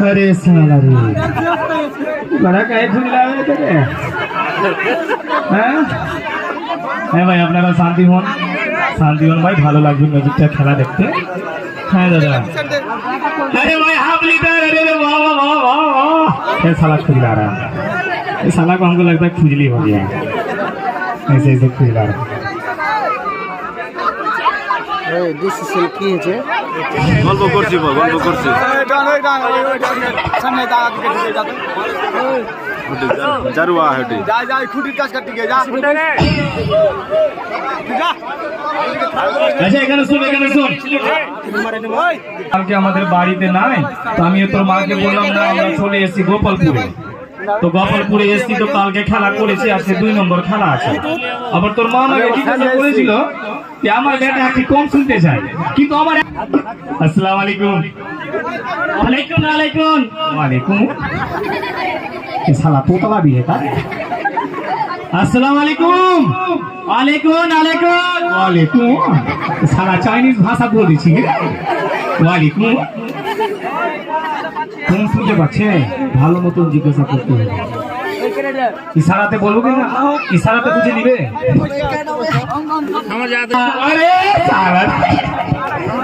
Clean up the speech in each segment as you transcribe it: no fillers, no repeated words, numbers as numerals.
अरे साला रे बड़ा काहे खुला है तेरे हैं भाई আপনারা শান্তি হন ভাই ভালো লাগবে ম্যাজিকটা খেলা দেখতে হ্যাঁ दादा अरे भाई हाफ लीटर अरे वाह वाह वाह वाह ये साला खुला रहा है ये साला को हमको लगता है खुजली हो गया ऐसे ऐसे खुला रहा ডিসিশন কি হয়েছে? গল্প করছি জারুয়া হেঁটে খুঁটির কাজ কাটতে গিয়ে যা আচ্ছা এখানে শুন কালকে আমাদের বাড়িতে নাই তো আমি তোর মাকে বললাম না আমরা চলে এসেছি গোপালপুরে তো গোপালপুরে এসেছি তো কালকে খেলা করেছি আজকে 2 নম্বর খেলা আছে আবার তোর মা আমাকে জিজ্ঞাসা করেছিল যে আমার বেটা একটু কম শুনতে চায় কিন্তু আমার আসসালামু আলাইকুম ওয়ালাইকুম ये साला तोतला भी है का अस्सलाम वालेकुम वालेकुम साला चाइनीज भाषा बोल दी छी वालेकुम तुम শুনতে পাচ্ছে ভালো মতো জিজ্ঞাসা করতে হবে ইশারাতে বলবো না ইশারাতে বুঝে নিবে আরে সালা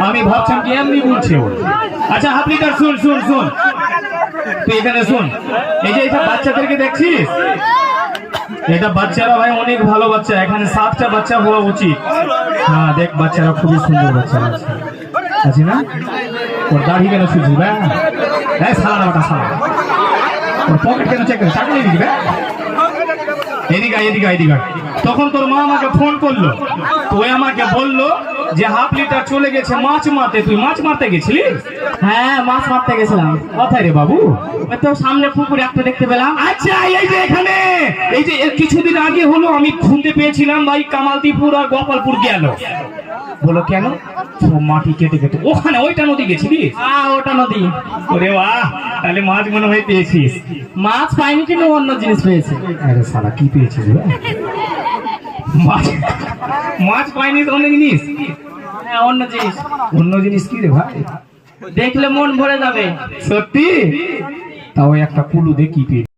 আমি ভাবছিলাম কি এমনি বলছে ও আচ্ছা হাফ লিটার শুন তুই এখানে শুন এই যে এটা বাচ্চাদেরকে দেখছিস এটা বাচ্চারা ভাই অনেক ভালো বাচ্চা এখানে 7টা বাচ্চা হওয়া উচিত হ্যাঁ দেখ বাচ্চারা খুবই সুন্দর বাচ্চা আছে না ওর দাড়ি কেন শুধু ভাই সালা ওটা সালা ওর পকেট কেন চেক করে টাকা নিয়ে দিবি এদিকে তখন তোর মা আমাকে ফোন করলো তো আমাকে বললো যে হাফ লিটার চলে গেছে মাছ মারতে তুই মাছ মারতে গেছিলিস হ্যাঁ মাছ মারতে গেছিলাম কোথায় রে বাবু তো সামনে পুকুরে একটা দেখতে পেলাম আচ্ছা এই যে এখানে এই যে কিছুদিন আগে হলো আমি শুনতে পেয়েছিলাম ভাই কামালদীপুর আর গোপালপুর গেল বলো কেন মাটি কেটে ওখানে ওইটা নদী গেছিলিস ওটা নদী ওরে বাহ তাহলে মাছ মনে হয় পেয়েছিস মাছ পাইনি কিন্তু অন্য জিনিস পেয়েছি আরে শালা কি পেয়েছিস মাছ পাইনি অন্য জিনিস হ্যাঁ অন্য জিনিস কি রে ভাই দেখলে মন ভরে যাবে সত্যি তাও একটা কুলু দেখি পেয়ে